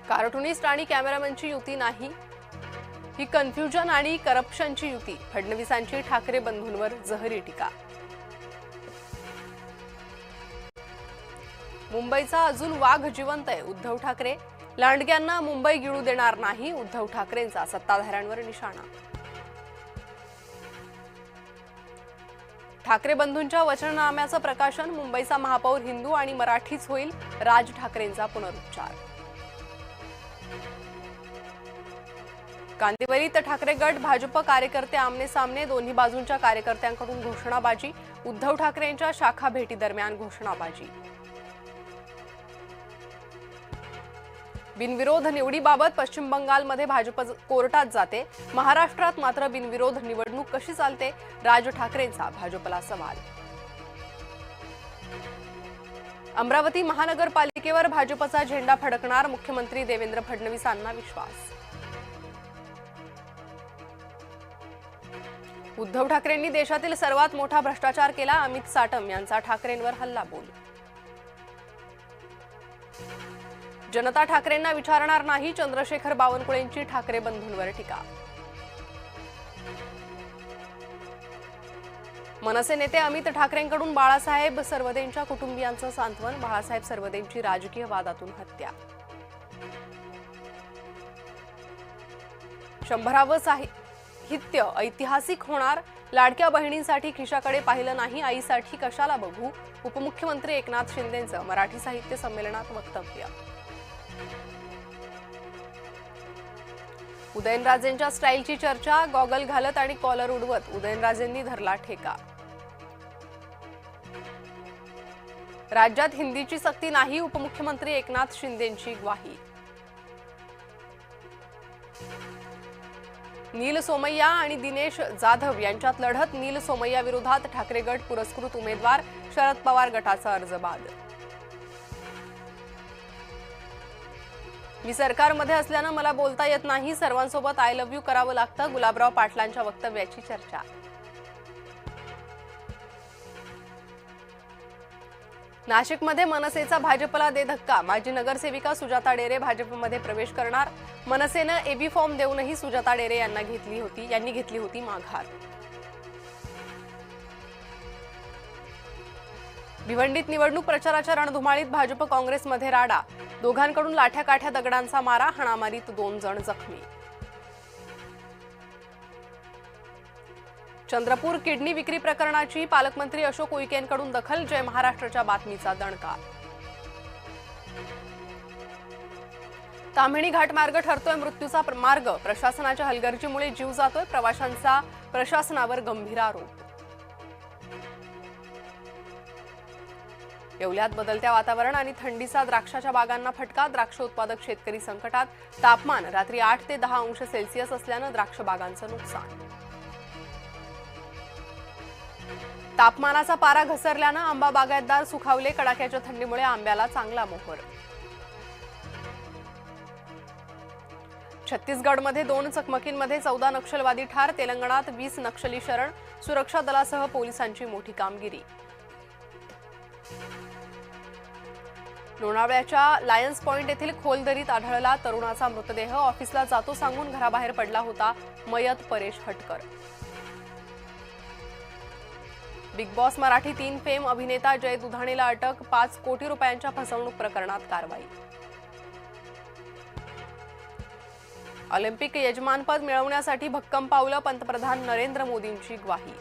Cartoonist आणि कॅमेरामॅनची युती नाही, ही कन्फ्युजन आणि करप्शनची युती. फडणवीसांची ठाकरे बंधूंवर जहरी टीका. मुंबईचा अजून वाघ जिवंत आहे. उद्धव ठाकरे. लांडग्यांना मुंबई गिळू देणार नाही. उद्धव ठाकरेंचा सत्ताधाऱ्यांवर निशाणा. ठाकरे बंधूंच्या वचननाम्याचं प्रकाशन. मुंबईचा महापौर हिंदू आणि मराठीच होईल. राज ठाकरेंचा पुनरुच्चार. कांदिवलीत ठाकरे गट भाजप कार्यकर्ते आमने सामने. दोन्ही बाजूंच्या कार्यकर्त्यांकडून घोषणाबाजी. उद्धव ठाकरेंच्या शाखा भेटी दरम्यान घोषणाबाजी. बिनविरोध निवडीबाबत पश्चिम बंगालमध्ये भाजप कोर्टात जाते. महाराष्ट्रात मात्र बिनविरोध निवडणूक कशी चालते? राज ठाकरेंचा भाजपला सवाल. अमरावती महानगरपालिकेवर भाजपचा झेंडा फडकणार. मुख्यमंत्री देवेंद्र फडणवीसांना विश्वास. उद्धव ठाकरेंनी देशातील सर्वात मोठा भ्रष्टाचार केला. अमित साटम यांचा ठाकरेंवर हल्लाबोल. जनता ठाकरेंना विचारणार नाही. चंद्रशेखर बावनकुळेंची ठाकरे बंधूंवर टीका. मनसे नेते अमित ठाकरेंकडून बाळासाहेब सरवदेंच्या कुटुंबियांचं सांत्वन. बाळासाहेब सरवदेंची राजकीय वादातून हत्या. 100वे साहित्य ऐतिहासिक होणार. लाडक्या बहिणींसाठी खिशाकडे पाहिलं नाही. आईसाठी कशाला बघू? उपमुख्यमंत्री एकनाथ शिंदेंचं मराठी साहित्य संमेलनात वक्तव्य. उदयनराजेंच्या स्टाईलची चर्चा. गॉगल घालत आणि कॉलर उडवत उदयनराजेंनी धरला ठेका. राज्यात हिंदीची सक्ती नाही. उपमुख्यमंत्री एकनाथ शिंदेंची ग्वाही. नील सोमय्या आणि दिनेश जाधव यांच्यात लढत. नील सोमय्या विरोधात ठाकरे गट पुरस्कृत उमेदवार. शरद पवार गटाचा अर्ज बाद. मी सरकारमध्ये असल्यानं मला बोलता येत नाही. सर्वांसोबत आय लव्ह यू करावं लागतं. गुलाबराव पाटलांच्या वक्तव्याची चर्चा. नाशिकमध्ये मनसेचा भाजपला दे धक्का. माजी नगरसेविका सुजाता डेरे भाजपमध्ये प्रवेश करणार. मनसेनं एबी फॉर्म देऊनही सुजाता डेरे यांनी घेतली होती माघार. भिवंडीत निवडणूक प्रचाराच्या रणधुमाळीत भाजप काँग्रेसमध्ये राडा. दोघांकडून लाठ्या-काठ्या दगडांचा मारा. हाणामारीत 2 जण जखमी. चंद्रपूर किडनी विक्री प्रकरणाची पालकमंत्री अशोक उईकेंकडून दखल. जय महाराष्ट्राच्या बातमीचा दणका. ताम्हिणी घाटमार्ग ठरतोय मृत्यूचा मार्ग. प्रशासनाच्या हलगर्जीमुळे जीव जातोय. प्रवाशांचा प्रशासनावर गंभीर आरोप. येवल्यात बदलत्या वातावरण आणि थंडीचा द्राक्षाच्या बागांना फटका. द्राक्ष उत्पादक शेतकरी संकटात. तापमान रात्री 8 ते 10 अंश सेल्सिअस असल्यानं द्राक्ष बागांचं नुकसान. तापमानाचा पारा घसरल्यानं आंबा बागायतदार सुखावले. कडाक्याच्या थंडीमुळे आंब्याला चांगला मोहर. छत्तीसगडमध्ये 2 चकमकींमध्ये 14 नक्षलवादी ठार. तेलंगणात 20 नक्षली शरण. सुरक्षा दलासह पोलिसांची मोठी कामगिरी. लोणावळ्याच्या लायन्स पॉइंट येथील खोल दरीत आढळला तरुणाचा मृतदेह. ऑफिसला जातो सांगून घराबाहेर पडला होता. मयत परेश हटकर. बिग बॉस मराठी 3 फेम अभिनेता जय दुधाणेला अटक. 5 कोटी रुपयांच्या फसवणूक प्रकरणात कारवाई. ऑलिम्पिक यजमानपद मिळवण्यासाठी भक्कम पावलं. पंतप्रधान नरेंद्र मोदींची ग्वाही.